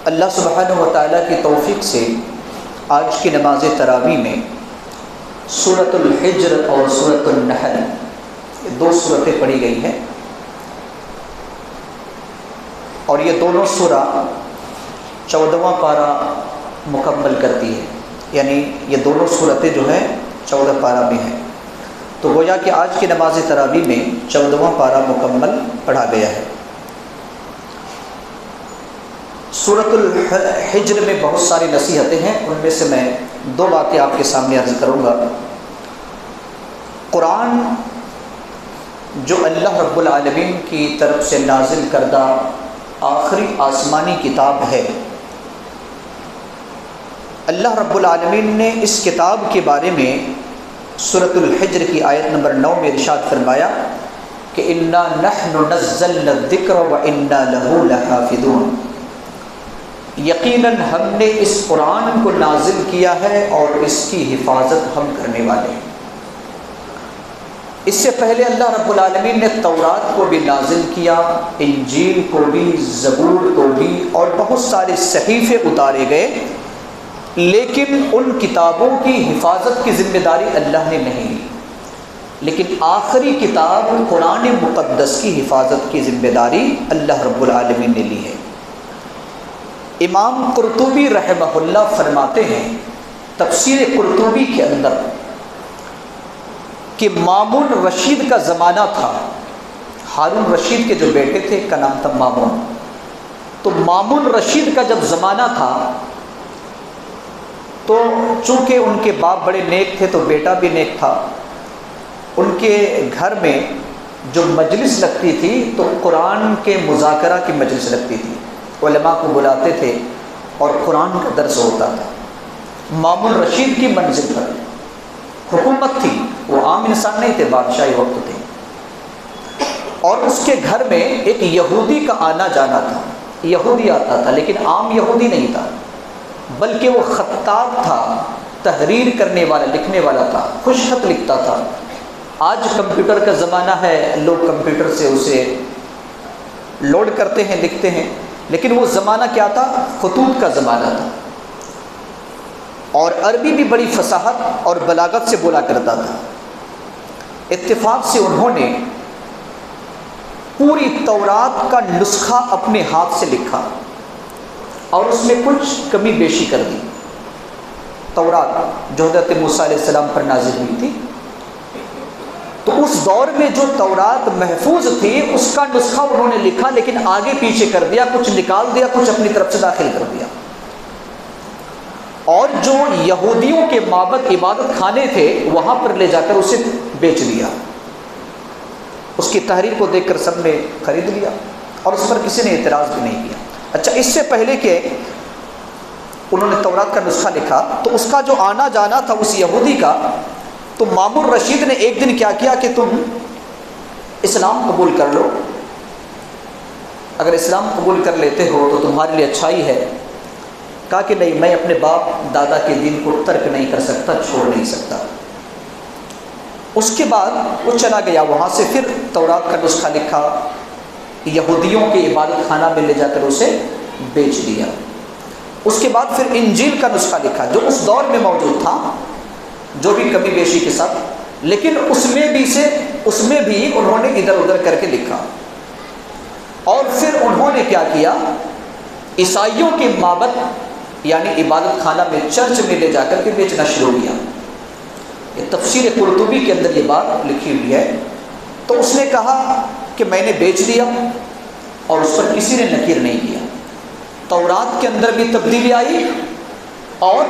اللہ سبحانہ و تعالیٰ کی توفیق سے آج کی نماز تراویح میں سورۃ الحجر اور سورۃ النحل یہ دو سورتیں پڑھی گئی ہیں، اور یہ دونوں سورہ 14واں پارہ مکمل کرتی ہے، یعنی یہ دونوں سورتیں جو ہیں 14 پارہ میں ہیں، تو گویا کہ آج کی نماز تراویح میں 14واں پارہ مکمل پڑھا گیا ہے۔ سورۃ الحجر میں بہت ساری نصیحتیں ہیں، ان میں سے میں دو باتیں آپ کے سامنے عرض کروں گا۔ قرآن جو اللہ رب العالمین کی طرف سے نازل کردہ آخری آسمانی کتاب ہے، اللہ رب العالمین نے اس کتاب کے بارے میں سورۃ الحجر کی آیت نمبر 9 میں ارشاد فرمایا کہ انا نحن نزلنا الذکر وانا لہ لحافظون، یقیناً ہم نے اس قرآن کو نازل کیا ہے اور اس کی حفاظت ہم کرنے والے ہیں۔ اس سے پہلے اللہ رب العالمین نے تورات کو بھی نازل کیا، انجیل کو بھی، زبور کو بھی، اور بہت سارے صحیفے اتارے گئے، لیکن ان کتابوں کی حفاظت کی ذمہ داری اللہ نے نہیں لی، لیکن آخری کتاب قرآن مقدس کی حفاظت کی ذمہ داری اللہ رب العالمین نے لی ہے۔ امام قرطبی رحمہ اللہ فرماتے ہیں تفسیر قرطبی کے اندر کہ مامون رشید کا زمانہ تھا، ہارون رشید کے جو بیٹے تھے کا نام تھا مامون، تو مامون رشید کا جب زمانہ تھا تو چونکہ ان کے باپ بڑے نیک تھے تو بیٹا بھی نیک تھا، ان کے گھر میں جو مجلس لگتی تھی تو قرآن کے مذاکرہ کی مجلس لگتی تھی، علماء کو بلاتے تھے اور قرآن کا درس ہوتا تھا۔ مامون رشید کی منزل پر حکومت تھی، وہ عام انسان نہیں تھے، بادشاہی وقت تھے، اور اس کے گھر میں ایک یہودی کا آنا جانا تھا، یہودی آتا تھا لیکن عام یہودی نہیں تھا، بلکہ وہ خطاب تھا، تحریر کرنے والا، لکھنے والا تھا، خوش خط لکھتا تھا۔ آج کمپیوٹر کا زمانہ ہے، لوگ کمپیوٹر سے اسے لوڈ کرتے ہیں، لکھتے ہیں، لیکن وہ زمانہ کیا تھا؟ خطوط کا زمانہ تھا، اور عربی بھی بڑی فصاحت اور بلاغت سے بولا کرتا تھا۔ اتفاق سے انہوں نے پوری تورات کا نسخہ اپنے ہاتھ سے لکھا اور اس میں کچھ کمی بیشی کر دی۔ تورات جو حضرت موسیٰ علیہ السلام پر نازل ہوئی تھی، تو اس دور میں جو تورات محفوظ تھی اس کا نسخہ انہوں نے لکھا، لیکن آگے پیچھے کر دیا، کچھ نکال دیا، کچھ اپنی طرف سے داخل کر دیا، اور جو یہودیوں کے معبد عبادت خانے تھے وہاں پر لے جا کر اسے بیچ دیا۔ اس کی تحریر کو دیکھ کر سب نے خرید لیا اور اس پر کسی نے اعتراض بھی نہیں کیا۔ اچھا، اس سے پہلے کہ انہوں نے تورات کا نسخہ لکھا تو اس کا جو آنا جانا تھا اس یہودی کا، تو مامون رشید نے ایک دن کیا کیا کہ تم اسلام قبول کر لو، اگر اسلام قبول کر لیتے ہو تو تمہارے لیے اچھائی ہے۔ کہا کہ نہیں، میں اپنے باپ دادا کے دین کو ترک نہیں کر سکتا، چھوڑ نہیں سکتا۔ اس کے بعد وہ چلا گیا، وہاں سے پھر تورات کا نسخہ لکھا، یہودیوں کے عبادت خانہ میں لے جا کر اسے بیچ دیا۔ اس کے بعد پھر انجیل کا نسخہ لکھا جو اس دور میں موجود تھا، جو بھی کمی بیشی کے ساتھ، لیکن اس میں بھی انہوں نے ادھر ادھر کر کے لکھا۔ اور پھر انہوں نے کیا کیا؟ عیسائیوں کے معبد یعنی عبادت خانہ میں، چرچ میں لے جا کر کے بیچنا شروع کیا۔ یہ تفسیر قرطبی کے اندر یہ بات لکھی ہوئی ہے۔ تو اس نے کہا کہ میں نے بیچ دیا اور اس پر کسی نے نکیر نہیں کیا۔ تورات کے اندر بھی تبدیلی آئی اور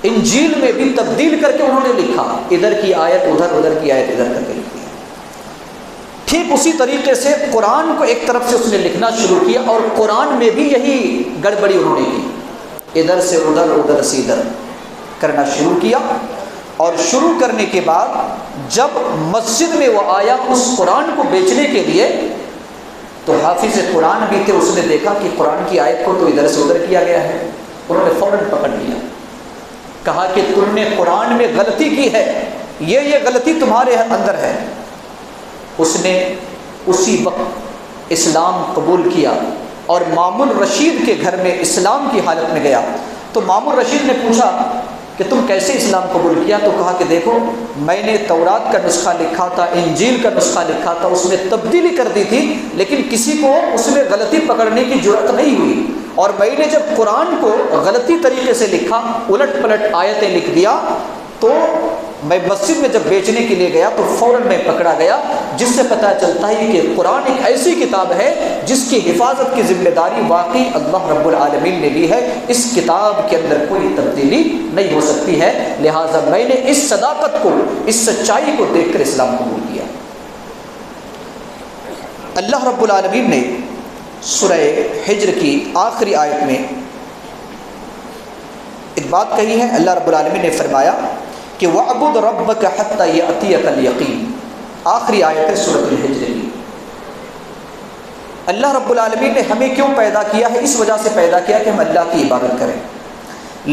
انجیل میں بھی تبدیل کر کے انہوں نے لکھا، ادھر کی آیت ادھر، ادھر کی آیت ادھر کر کے لکھی۔ ٹھیک اسی طریقے سے قرآن کو ایک طرف سے اس نے لکھنا شروع کیا، اور قرآن میں بھی یہی گڑبڑی انہوں نے کی، ادھر سے ادھر، ادھر سے ادھر کرنا شروع کیا۔ اور شروع کرنے کے بعد جب مسجد میں وہ آیا اس قرآن کو بیچنے کے لیے، تو حافظ قرآن بھی تھے، اس نے دیکھا کہ قرآن کی آیت کو تو ادھر سے ادھر کیا گیا ہے، انہوں نے فوراً پکڑ لیا، کہا کہ تم نے قرآن میں غلطی کی ہے، یہ غلطی تمہارے اندر ہے۔ اس نے اسی وقت اسلام قبول کیا اور مامون رشید کے گھر میں اسلام کی حالت میں گیا تو مامون رشید نے پوچھا کہ تم کیسے اسلام قبول کیا؟ تو کہا کہ دیکھو میں نے تورات کا نسخہ لکھا تھا، انجیل کا نسخہ لکھا تھا، اس میں تبدیلی کر دی تھی، لیکن کسی کو اس میں غلطی پکڑنے کی جرأت نہیں ہوئی، اور میں نے جب قرآن کو غلطی طریقے سے لکھا، الٹ پلٹ آیتیں لکھ دیا، تو میں مسجد میں جب بیچنے کے لیے گیا تو فوراً میں پکڑا گیا، جس سے پتہ چلتا ہے کہ قرآن ایک ایسی کتاب ہے جس کی حفاظت کی ذمہ داری واقعی اللہ رب العالمین نے لی ہے، اس کتاب کے اندر کوئی تبدیلی نہیں ہو سکتی ہے، لہٰذا میں نے اس صداقت کو، اس سچائی کو دیکھ کر اسلام قبول کیا۔ اللہ رب العالمین نے سورہ حجر کی آخری آیت میں ایک بات کہی ہے، اللہ رب العالمین نے فرمایا کہ وَعْبُدْ رَبَّكَ حَتَّى يَأْتِيَكَ الْيَقِينُ، آخری آیت ہے سورۃ الحجر کی۔ اللہ رب العالمین نے ہمیں کیوں پیدا کیا ہے؟ اس وجہ سے پیدا کیا کہ ہم اللہ کی عبادت کریں،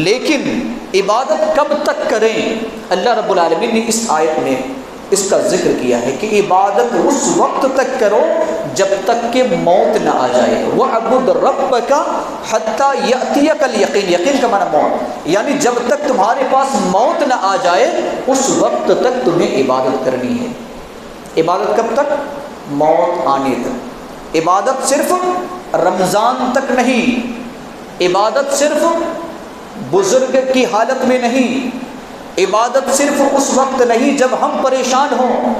لیکن عبادت کب تک کریں؟ اللہ رب العالمین نے اس آیت میں اس کا ذکر کیا ہے کہ عبادت اس وقت تک کرو جب تک کہ موت نہ آ جائے۔ وَعْبُدْ رَبَّكَ حَتَّى يَأْتِيَكَ الْيَقِينُ، یقین کا معنی موت، یعنی جب تک تمہارے پاس موت نہ آ جائے اس وقت تک تمہیں عبادت کرنی ہے۔ عبادت کب تک؟ موت آنے تک۔ عبادت صرف رمضان تک نہیں، عبادت صرف بزرگ کی حالت میں نہیں، عبادت صرف اس وقت نہیں جب ہم پریشان ہوں،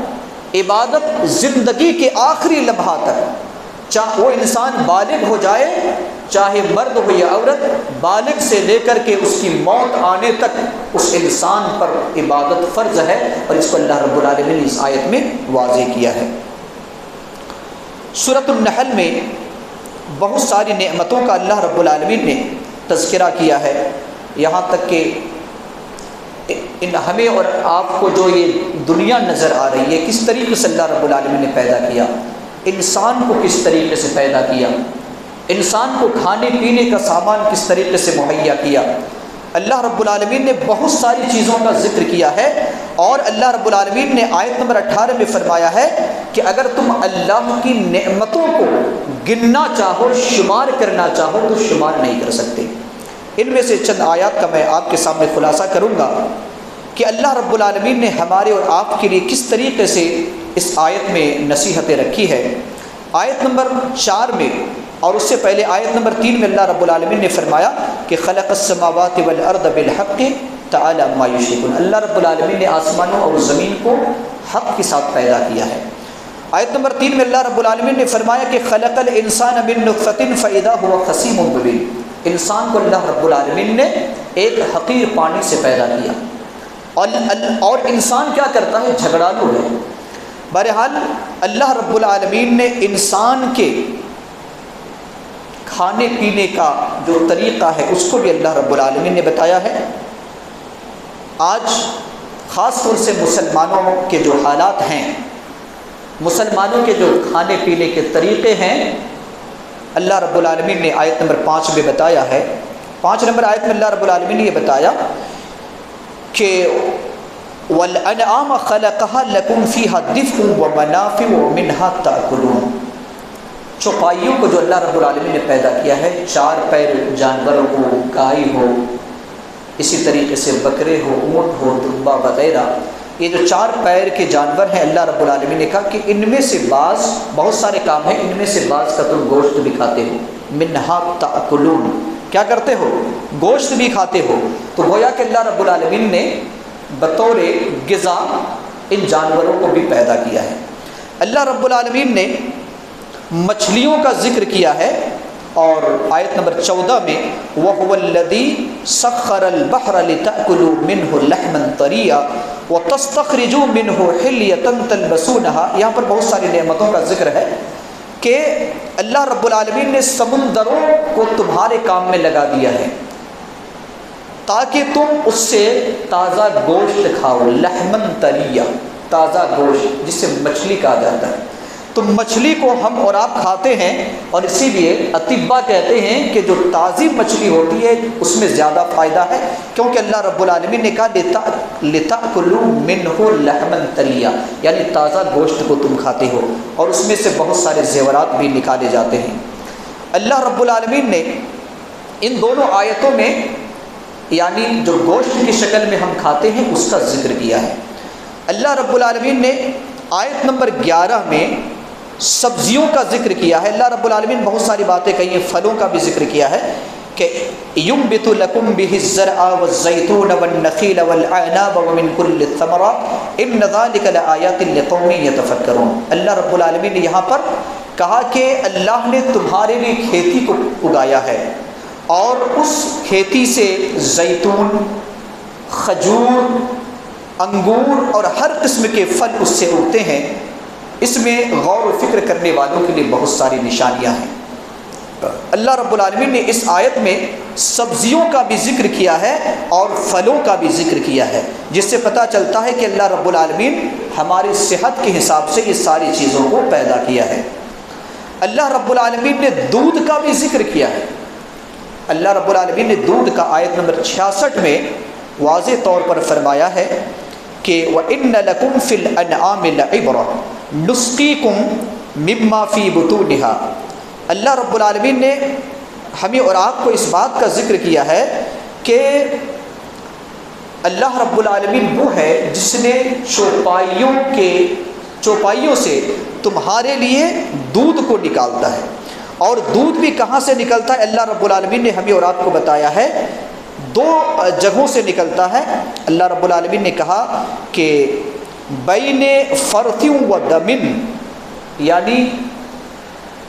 عبادت زندگی کے آخری لمحہ تک، چاہے وہ انسان بالغ ہو جائے، چاہے مرد ہو یا عورت، بالغ سے لے کر کے اس کی موت آنے تک اس انسان پر عبادت فرض ہے، اور اس کو اللہ رب العالمین نے اس آیت میں واضح کیا ہے۔ سورۃ النحل میں بہت ساری نعمتوں کا اللہ رب العالمین نے تذکرہ کیا ہے، یہاں تک کہ ہمیں اور آپ کو جو یہ دنیا نظر آ رہی ہے، کس طریقے سے اللہ رب العالمین نے پیدا کیا، انسان کو کس طریقے سے پیدا کیا، انسان کو کھانے پینے کا سامان کس طریقے سے مہیا کیا، اللہ رب العالمین نے بہت ساری چیزوں کا ذکر کیا ہے، اور اللہ رب العالمین نے آیت نمبر 18 میں فرمایا ہے کہ اگر تم اللہ کی نعمتوں کو گننا چاہو، شمار کرنا چاہو تو شمار نہیں کر سکتے۔ ان میں سے چند آیات کا میں آپ کے سامنے خلاصہ کروں گا کہ اللہ رب العالمین نے ہمارے اور آپ کے لیے کس طریقے سے اس آیت میں نصیحتیں رکھی ہے۔ آیت نمبر 4 میں اور اس سے پہلے آیت نمبر 3 میں اللہ رب العالمین نے فرمایا کہ خلق السماوات والارض بالحق تعالی عما یشرکون، اللہ رب العالمین نے آسمانوں اور زمین کو حق کے ساتھ پیدا کیا ہے۔ آیت نمبر 3 میں اللہ رب العالمین نے فرمایا کہ خلق الانسان من نطفۃ فاذا هو خصیم مبین، انسان کو اللہ رب العالمین نے ایک حقیر پانی سے پیدا کیا، اور انسان کیا کرتا ہے؟ جھگڑالو ہے۔ بہرحال اللہ رب العالمین نے انسان کے کھانے پینے کا جو طریقہ ہے اس کو بھی اللہ رب العالمین نے بتایا ہے۔ آج خاص طور سے مسلمانوں کے جو حالات ہیں، مسلمانوں کے جو کھانے پینے کے طریقے ہیں، اللہ رب العالمین نے آیت نمبر 5 میں بتایا ہے۔ 5 نمبر آیت میں اللہ رب العالمین نے یہ بتایا کہ وَالْأَنْعَامَ خَلَقَهَا لَكُمْ فِيهَا دِفْءٌ وَمَنَافِعُ وَمِنْهَا تَأْكُلُونَ، چوپائیوں کو جو اللہ رب العالمین نے پیدا کیا ہے، 4 پیر جانوروں کو، گائے ہو، اسی طریقے سے بکرے ہو، اونٹ ہو، دمبا وغیرہ، یہ جو 4 پیر کے جانور ہیں، اللہ رب العالمین نے کہا کہ ان میں سے بعض، بہت سارے کام ہیں، ان میں سے بعض کا تم گوشت بھی کھاتے ہو، منہا تأکلون، کیا کرتے ہو؟ گوشت بھی کھاتے ہو۔ تو گویا کہ اللہ رب العالمین نے بطور غذا ان جانوروں کو بھی پیدا کیا ہے۔ اللہ رب العالمین نے مچھلیوں کا ذکر کیا ہے، اور آیت نمبر 14 میں وَهُوَ الَّذِي سَخَّرَ الْبَحْرَ لِتَأْكُلُوا مِنْهُ لَحْمًا طَرِيًّا وَتَسْتَخْرِجُوا مِنْهُ حِلْيَةً تَلْبَسُونَهَا، یہاں پر بہت ساری نعمتوں کا ذکر ہے کہ اللہ رب العالمین نے سمندروں کو تمہارے کام میں لگا دیا ہے تاکہ تم اس سے تازہ گوشت کھاؤ، لحمن طریہ، تازہ گوشت جسے مچھلی کہا جاتا ہے۔ تو مچھلی کو ہم اور آپ کھاتے ہیں، اور اسی لیے اطباء کہتے ہیں کہ جو تازی مچھلی ہوتی ہے اس میں زیادہ فائدہ ہے، کیونکہ اللہ رب العالمین نے کہا لِتَأْكُلُوا مِنْهُ لَحْمًا طَرِيًّا، یعنی تازہ گوشت کو تم کھاتے ہو، اور اس میں سے بہت سارے زیورات بھی نکالے جاتے ہیں۔ اللہ رب العالمین نے ان دونوں آیتوں میں یعنی جو گوشت کی شکل میں ہم کھاتے ہیں اس کا ذکر کیا ہے۔ اللہ رب العالمین نے آیت نمبر 11 میں سبزیوں کا ذکر کیا ہے۔ اللہ رب العالمین بہت ساری باتیں کہی ہیں، پھلوں کا بھی ذکر کیا ہے کہ ينبت لكم به الزرع والزيتون والنخيل والأعناب ومن كل الثمرات ان ذلك لآيات لقوم يتفكرون۔ اللہ رب العالمین نے یہاں پر کہا کہ اللہ نے تمہارے لیے کھیتی کو اگایا ہے اور اس کھیتی سے زیتون، کھجور، انگور اور ہر قسم کے پھل اس سے اگتے ہیں۔ اس میں غور و فکر کرنے والوں کے لیے بہت ساری نشانیاں ہیں۔ اللہ رب العالمین نے اس آیت میں سبزیوں کا بھی ذکر کیا ہے اور پھلوں کا بھی ذکر کیا ہے، جس سے پتہ چلتا ہے کہ اللہ رب العالمین ہماری صحت کے حساب سے یہ ساری چیزوں کو پیدا کیا ہے۔ اللہ رب العالمین نے دودھ کا بھی ذکر کیا ہے۔ اللہ رب العالمین نے دودھ کا آیت نمبر 66 میں واضح طور پر فرمایا ہے کہ وَإِنَّ لَكُمْ فِي الْأَنْعَامِ لَعِبْرَةً نُسْقِيكُم مِّمَّا فِي بُطُونِهَا۔ اللہ رب العالمین نے ہمیں اور آپ کو اس بات کا ذکر کیا ہے کہ اللہ رب العالمین وہ ہے جس نے چوپائیوں سے تمہارے لیے دودھ کو نکالتا ہے، اور دودھ بھی کہاں سے نکلتا ہے اللہ رب العالمین نے ہمیں اور آپ کو بتایا ہے، 2 جگہوں سے نکلتا ہے۔ اللہ رب العالمین نے کہا کہ بین فرث و دم، یعنی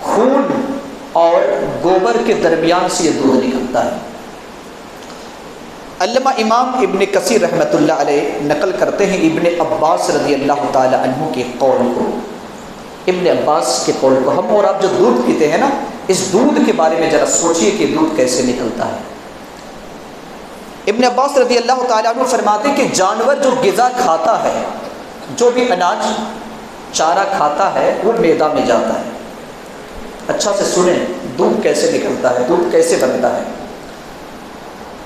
خون اور گوبر کے درمیان سے یہ دودھ نکلتا ہے۔ علامہ امام ابن کثیر رحمۃ اللہ علیہ نقل کرتے ہیں ابن عباس رضی اللہ تعالی عنہ کے قول کو، ابن عباس کے قول کو۔ ہم اور آپ جو دودھ پیتے ہیں نا، اس دودھ کے بارے میں ذرا سوچئے کہ دودھ کیسے نکلتا ہے۔ ابن عباس رضی اللہ تعالیٰ عنہ فرماتے ہیں کہ جانور جو غذا کھاتا ہے، جو بھی اناج چارہ کھاتا ہے، وہ میدا میں جاتا ہے۔ اچھا سے سنیں، دودھ کیسے نکلتا ہے، دودھ کیسے بنتا ہے۔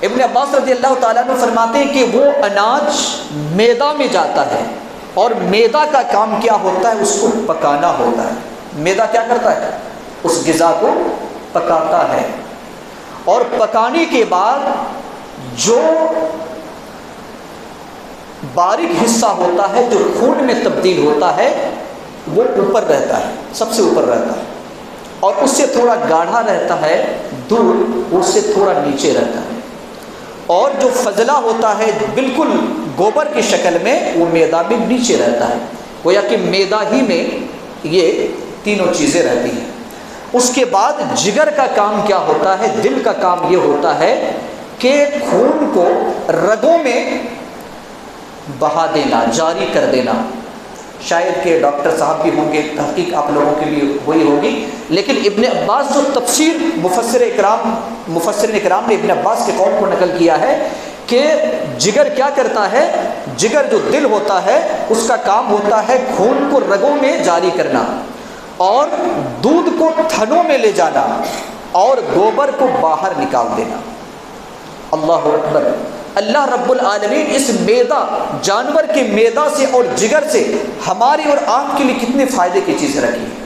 ابن عباس رضی اللہ تعالیٰ عنہ فرماتے ہیں کہ وہ اناج میدا میں جاتا ہے، اور میدا کا کام کیا ہوتا ہے، اس کو پکانا ہوتا ہے۔ میدا کیا کرتا ہے، اس غذا کو پکاتا ہے، اور پکانے کے بعد جو باریک حصہ ہوتا ہے جو خون میں تبدیل ہوتا ہے وہ اوپر رہتا ہے، سب سے اوپر رہتا ہے، اور اس سے تھوڑا گاڑھا رہتا ہے دودھ، اس سے تھوڑا نیچے رہتا ہے، اور جو فضلہ ہوتا ہے بالکل گوبر کی شکل میں وہ میدا میں نیچے رہتا ہے۔ گویا کہ میدا ہی میں یہ تینوں چیزیں رہتی ہیں۔ اس کے بعد جگر کا کام کیا ہوتا ہے، دل کا کام یہ ہوتا ہے کہ خون کو رگوں میں بہا دینا، جاری کر دینا۔ شاید کہ ڈاکٹر صاحب بھی ہوں گے، تحقیق آپ لوگوں کے لیے وہی ہوگی، لیکن ابن عباس جو تفسیر مفسرین اکرام نے ابن عباس کے قول کو نقل کیا ہے کہ جگر کیا کرتا ہے، جگر جو دل ہوتا ہے اس کا کام ہوتا ہے خون کو رگوں میں جاری کرنا، اور دودھ کو تھنوں میں لے جانا، اور گوبر کو باہر نکال دینا۔ اللہ اکبر۔ اللہ رب العالمین اس میدا، جانور کے میدا سے اور جگر سے ہماری اور آپ کے لیے کتنے فائدے کی چیزیں رکھی ہیں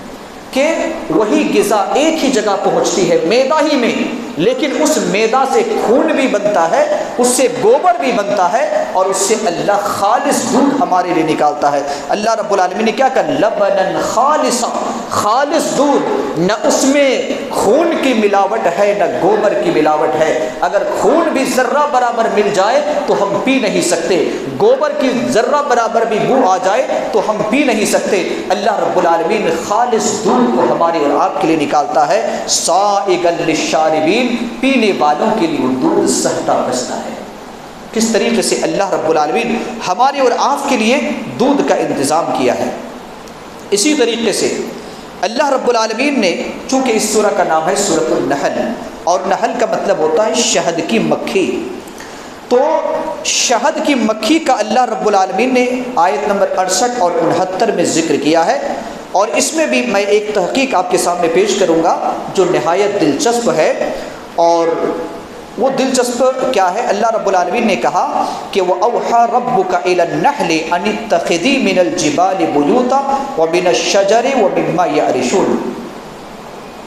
کہ وہی غذا ایک ہی جگہ پہنچتی ہے، میدا ہی میں، لیکن اس میدا سے خون بھی بنتا ہے، اس سے گوبر بھی بنتا ہے، اور اس سے اللہ خالص دودھ ہمارے لیے نکالتا ہے۔ اللہ رب العالمین نے کیا کہا، لبنن خالصا، خالص دودھ، نہ اس میں خون کی ملاوٹ ہے نہ گوبر کی ملاوٹ ہے۔ اگر خون بھی ذرہ برابر مل جائے تو ہم پی نہیں سکتے، گوبر کی ذرہ برابر بھی بو آ جائے تو ہم پی نہیں سکتے۔ اللہ رب العالمین خالص دودھ کو ہمارے اور آپ کے لیے نکالتا ہے، سائغا للشاربین، پینے والوں کے لیے وہ دودھ سہتا بستا ہے۔ کس طریقے سے اللہ رب العالمین ہمارے اور آپ کے لیے دودھ کا انتظام کیا ہے۔ اسی طریقے سے اللہ رب العالمین نے، چونکہ اس سورہ کا نام ہے سورۃ النحل، اور نحل کا مطلب ہوتا ہے شہد کی مکھی، تو شہد کی مکھی کا اللہ رب العالمین نے آیت نمبر 68 اور 69 میں ذکر کیا ہے، اور اس میں بھی میں ایک تحقیق آپ کے سامنے پیش کروں گا جو نہایت دلچسپ ہے۔ اور وہ دلچسپ کیا ہے، اللہ رب العالمین نے کہا کہ وَأَوْحَى رَبُّكَ إِلَى النَّحْلِ أَنِ اتَّخِذِي مِنَ الْجِبَالِ بُيُوتًا وَمِنَ الشَّجَرِ وَمِمَّا يَعْرِشُونَ۔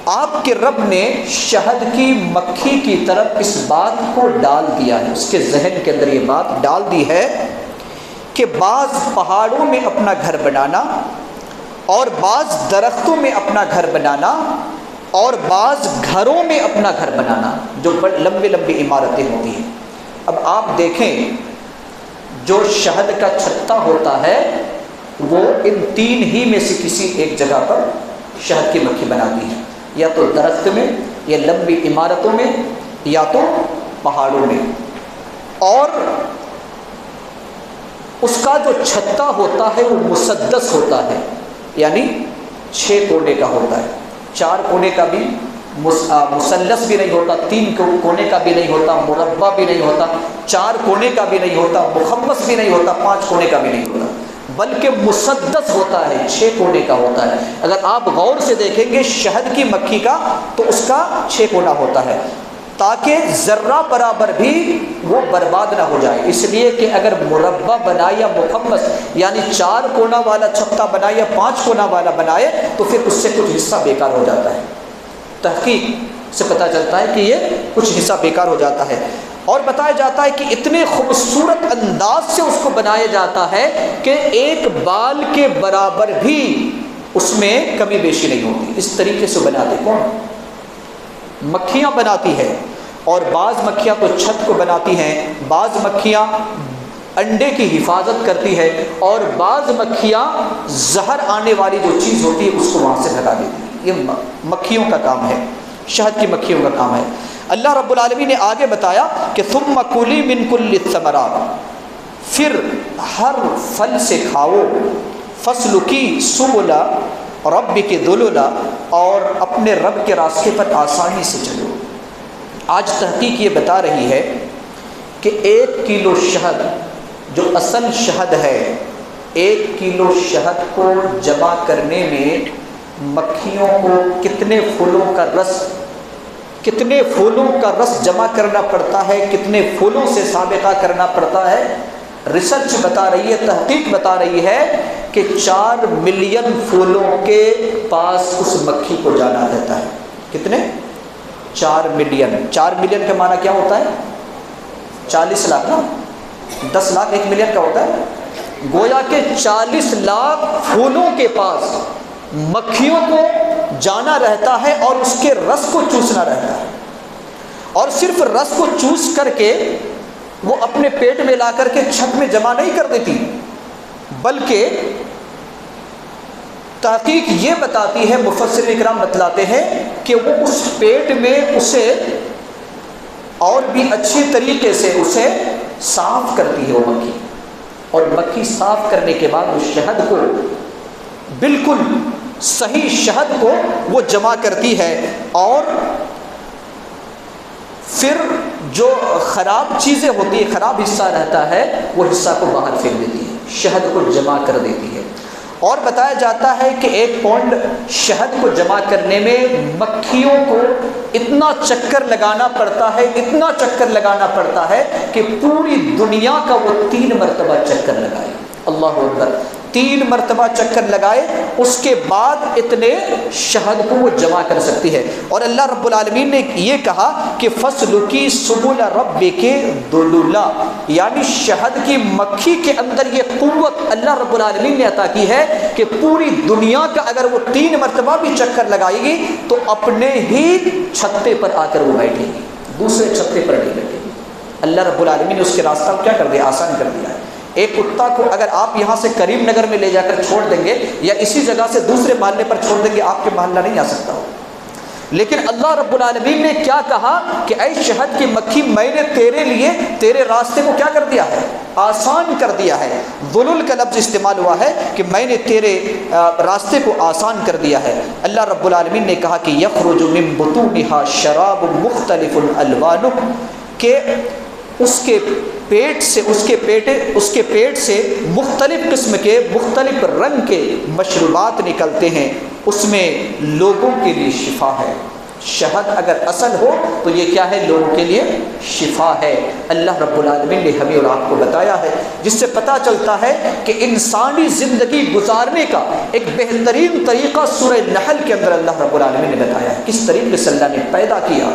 آپ کے رب نے شہد کی مکھی کی طرف اس بات کو ڈال دیا ہے، اس کے ذہن کے اندر یہ بات ڈال دی ہے کہ بعض پہاڑوں میں اپنا گھر بنانا اور بعض درختوں میں اپنا گھر بنانا اور بعض گھروں میں اپنا گھر بنانا، جو لمبی لمبی عمارتیں ہوتی ہیں۔ اب آپ دیکھیں، جو شہد کا چھتا ہوتا ہے وہ ان تین ہی میں سے کسی ایک جگہ پر شہد کی مکھی بناتی ہے، یا تو درخت میں، یا لمبی عمارتوں میں، یا تو پہاڑوں میں۔ اور اس کا جو چھتا ہوتا ہے وہ مسدس ہوتا ہے، یعنی 6 کونے کا ہوتا ہے، 4 کونے کا بھی، مثلث بھی نہیں ہوتا، 3 کونے کا بھی نہیں ہوتا، مربع بھی نہیں ہوتا، 4 کونے کا بھی نہیں ہوتا، مخمس بھی نہیں ہوتا، 5 کونے کا بھی نہیں ہوتا، بلکہ مسدس ہوتا ہے، 6 کونے کا ہوتا ہے۔ اگر آپ غور سے دیکھیں گے شہد کی مکھی کا تو اس کا 6 کونا ہوتا ہے، تاکہ ذرہ برابر بھی وہ برباد نہ ہو جائے۔ اس لیے کہ اگر مربع بنائے یا مخمس، یعنی 4 کونا والا چھتا بنائے یا 5 کونا والا بنائے، تو پھر اس سے کچھ حصہ بیکار ہو جاتا ہے۔ تحقیق سے پتہ چلتا ہے کہ یہ کچھ حصہ بیکار ہو جاتا ہے۔ اور بتایا جاتا ہے کہ اتنے خوبصورت انداز سے اس کو بنایا جاتا ہے کہ ایک بال کے برابر بھی اس میں کمی بیشی نہیں ہوتی۔ اس طریقے سے بناتے کون؟ مکھیاں بناتی ہے، اور بعض مکھیاں تو چھت کو بناتی ہیں، بعض مکھیاں انڈے کی حفاظت کرتی ہے، اور بعض مکھیاں زہر آنے والی جو چیز ہوتی ہے اس کو وہاں سے بھگا دیتی ہے۔ یہ مکھیوں کا کام ہے، شہد کی مکھیوں کا کام ہے۔ اللہ رب العالمین نے آگے بتایا کہ ثم کلی من کل الثمرات، پھر ہر پھل سے کھاؤ، فسلکی سبل ربک ذللا، اور اپنے رب کے راستے پر آسانی سے چلو۔ آج تحقیق یہ بتا رہی ہے کہ 1 کلو شہد جو اصل شہد ہے، 1 کلو شہد کو جمع کرنے میں مکھیوں کو کتنے پھولوں کا رس جمع کرنا پڑتا ہے، کتنے پھولوں سے سابقہ کرنا پڑتا ہے۔ ریسرچ بتا رہی ہے، تحقیق بتا رہی ہے کہ 4 ملین پھولوں کے پاس اس مکھی کو جانا رہتا ہے۔ کتنے؟ 4 ملین۔ 4 ملین کا معنی کیا ہوتا ہے؟ 40 لاکھ نا، 10 لاکھ 1 ملین کا ہوتا ہے۔ گویا کہ 40 لاکھ پھولوں کے پاس مکھیوں کو جانا رہتا ہے اور اس کے رس کو چوسنا رہتا ہے، اور صرف رس کو چوس کر کے وہ اپنے پیٹ میں لا کر کے چھت میں جمع نہیں کر دیتی، بلکہ تحقیق یہ بتاتی ہے، مفسرین اکرام بتلاتے ہیں کہ وہ اس پیٹ میں اسے اور بھی اچھی طریقے سے اسے صاف کرتی ہے وہ مکھی، اور مکھی صاف کرنے کے بعد اس شہد کو، بالکل صحیح شہد کو وہ جمع کرتی ہے، اور پھر جو خراب چیزیں ہوتی ہیں، خراب حصہ رہتا ہے، وہ حصہ کو باہر پھینک دیتی ہے، شہد کو جمع کر دیتی ہے۔ اور بتایا جاتا ہے کہ 1 پاؤنڈ شہد کو جمع کرنے میں مکھیوں کو اتنا چکر لگانا پڑتا ہے، اتنا چکر لگانا پڑتا ہے کہ پوری دنیا کا وہ 3 مرتبہ چکر لگائے۔ اللہ اکبر، 3 مرتبہ چکر لگائے، اس کے بعد اتنے شہد کو وہ جمع کر سکتی ہے۔ اور اللہ رب العالمین نے یہ کہا کہ فسلکی سبل ربک ذللا، یعنی شہد کی مکھی کے اندر یہ قوت اللہ رب العالمین نے عطا کی ہے کہ پوری دنیا کا اگر وہ 3 مرتبہ بھی چکر لگائے گی تو اپنے ہی چھتے پر آ کر وہ بیٹھے گی، دوسرے چھتے پر نہیں بیٹھے گی۔ اللہ رب العالمین نے اس کے راستہ کو کیا کر دیا؟ آسان کر دیا ہے۔ ایک کتا کو اگر آپ یہاں سے کریم نگر میں لے جا کر چھوڑ دیں گے، یا اسی جگہ سے دوسرے محلے پر چھوڑ دیں گے، آپ کے محلہ نہیں آ سکتا ہو۔ لیکن اللہ رب العالمین نے کیا کہا کہ اے شہد کی مکھی، میں نے تیرے لیے تیرے راستے کو کیا کر دیا ہے؟ آسان کر دیا ہے۔ ذلل کا لفظ استعمال ہوا ہے کہ میں نے تیرے راستے کو آسان کر دیا ہے۔ اللہ رب العالمین نے کہا کہ یخرج من بطونها شراب مختلف الوانہ، کہ اس کے پیٹ سے مختلف قسم کے، مختلف رنگ کے مشروبات نکلتے ہیں، اس میں لوگوں کے لیے شفا ہے، شہد اگر اصل ہو تو یہ کیا ہے؟ لوگوں کے لیے شفا ہے۔ اللہ رب العالمین نے ہمیں اور آپ کو بتایا ہے، جس سے پتہ چلتا ہے کہ انسانی زندگی گزارنے کا ایک بہترین طریقہ سورہ نحل کے اندر اللہ رب العالمین نے بتایا ہے۔ کس طریقے سے اللہ نے پیدا کیا،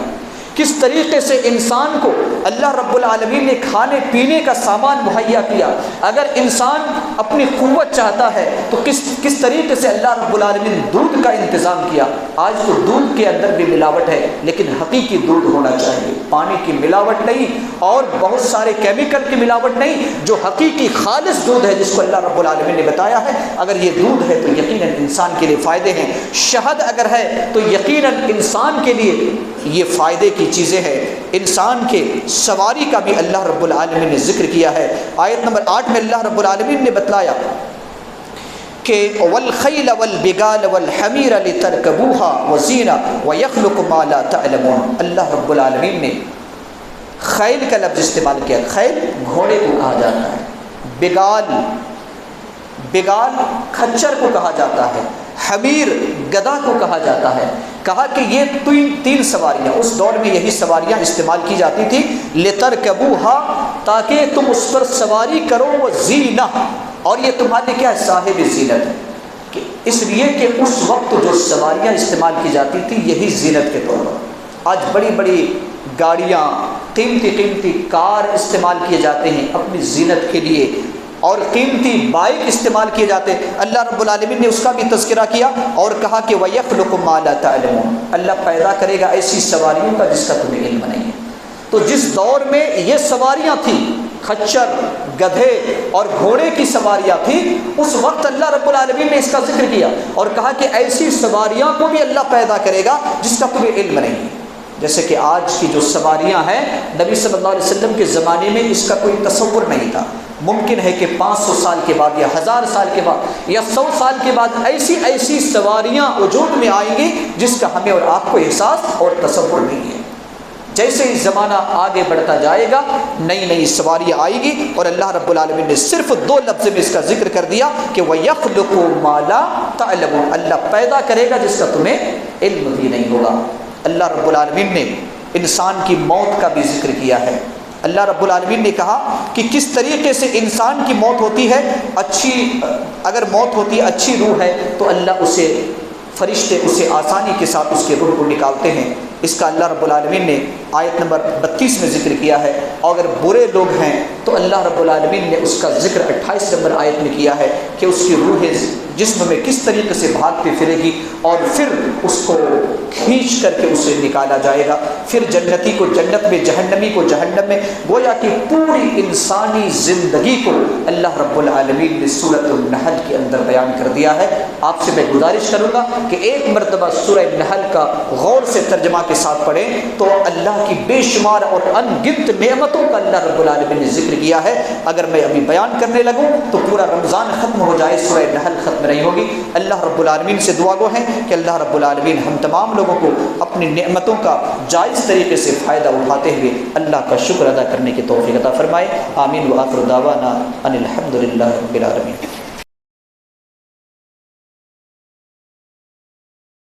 کس طریقے سے انسان کو اللہ رب العالمین نے کھانے پینے کا سامان مہیا کیا۔ اگر انسان اپنی قوت چاہتا ہے تو کس طریقے سے اللہ رب العالمین نے دودھ کا انتظام کیا۔ آج تو دودھ کے اندر بھی ملاوٹ ہے، لیکن حقیقی دودھ ہونا چاہیے، پانی کی ملاوٹ نہیں اور بہت سارے کیمیکل کی ملاوٹ نہیں، جو حقیقی خالص دودھ ہے جس کو اللہ رب العالمین نے بتایا ہے۔ اگر یہ دودھ ہے تو یقیناً انسان کے لیے فائدے ہیں، شہد اگر ہے تو یقیناً انسان کے لیے یہ فائدے کی چیزیں ہیں۔ انسان کے سواری کا بھی اللہ رب العالمین نے ذکر کیا ہے۔ آیت نمبر 8 میں اللہ رب العالمین نے بتلایا کہ والخیل والبغال والحمیر لترکبوها وزینہ ویخلق ما لا تعلمون۔ اللہ رب العالمین نے خیل کا لفظ استعمال کیا۔ خیل گھوڑے کو کہا جاتا ہے، بغال کھچر کو کہا جاتا ہے، حمیر گدھا کو کہا جاتا ہے۔ کہا کہ یہ تین سواریاں، اس دور میں یہی سواریاں استعمال کی جاتی تھی، لترکبوها تاکہ تم اس پر سواری کرو، وہ زینہ اور یہ تمہارے کیا ہے؟ صاحب زینت ہے، کہ اس لیے کہ اس وقت جو سواریاں استعمال کی جاتی تھی یہی زینت کے طور پر۔ آج بڑی بڑی گاڑیاں، قیمتی کار استعمال کیے جاتے ہیں اپنی زینت کے لیے، اور قیمتی بائک استعمال کیے جاتے ہیں۔ اللہ رب العالمین نے اس کا بھی تذکرہ کیا اور کہا کہ وَيَخْلُقُ مَا لَا تَعْلَمُونَ، اللہ پیدا کرے گا ایسی سواریوں کا جس کا تمہیں علم نہیں ہے۔ تو جس دور میں یہ سواریاں تھیں، کھچر، گدھے اور گھوڑے کی سواریاں تھیں، اس وقت اللہ رب العالمین نے اس کا ذکر کیا اور کہا کہ ایسی سواریاں کو بھی اللہ پیدا کرے گا جس کا تمہیں علم نہیں ہے۔ جیسے کہ آج کی جو سواریاں ہیں، نبی صلی اللہ علیہ وسلم کے زمانے میں اس کا کوئی تصور نہیں تھا۔ ممکن ہے کہ 500 سال کے بعد یا 1000 سال کے بعد یا 100 سال کے بعد ایسی سواریاں وجود میں آئیں گی جس کا ہمیں اور آپ کو احساس اور تصور نہیں ہے۔ جیسے ہی زمانہ آگے بڑھتا جائے گا نئی سواریاں آئے گی، اور اللہ رب العالمین نے صرف 2 لفظ میں اس کا ذکر کر دیا کہ وَيَخْلُقُ مَا لَا تَعْلَمُونَ، اللہ پیدا کرے گا جس کا تمہیں علم بھی نہیں ہوگا۔ اللہ رب العالمین نے انسان کی موت کا بھی ذکر کیا ہے۔ اللہ رب العالمین نے کہا کہ کس طریقے سے انسان کی موت ہوتی ہے۔ اگر موت ہوتی ہے اچھی روح ہے تو اللہ فرشتے اسے آسانی کے ساتھ اس کے روح کو نکالتے ہیں۔ اس کا اللہ رب العالمین نے آیت نمبر 32 میں ذکر کیا ہے، اور اگر برے لوگ ہیں تو اللہ رب العالمین نے اس کا ذکر 28 نمبر آیت میں کیا ہے کہ اس کی روح جسم میں کس طریقے سے بھاگتی پھرے گی اور پھر اس کو کھینچ کر کے اسے نکالا جائے گا، پھر جنتی کو جنت میں، جہنمی کو جہنم میں۔ گویا کہ پوری انسانی زندگی کو اللہ رب العالمین نے سورۃ النحل کے اندر بیان کر دیا ہے۔ آپ سے میں گزارش کروں گا کہ ایک مرتبہ سورہ نحل کا غور سے ترجمہ کے ساتھ پڑھیں تو اللہ کی بے شمار اور ان گنت نعمتوں کا اللہ رب العالمین نے ذکر کیا ہے۔ اگر میں ابھی بیان کرنے لگوں تو پورا رمضان ختم ہو جائے، سورہ نحل ختم نہیں ہوگی۔ اللہ رب العالمین سے دعا گو ہے کہ اللہ رب العالمین ہم تمام لوگوں کو اپنی نعمتوں کا جائز طریقے سے فائدہ اٹھاتے ہوئے اللہ کا شکر ادا کرنے کی توفیق عطا فرمائے۔ آمین۔ وآخر دعوانا ان الحمد للہ رب العالمین۔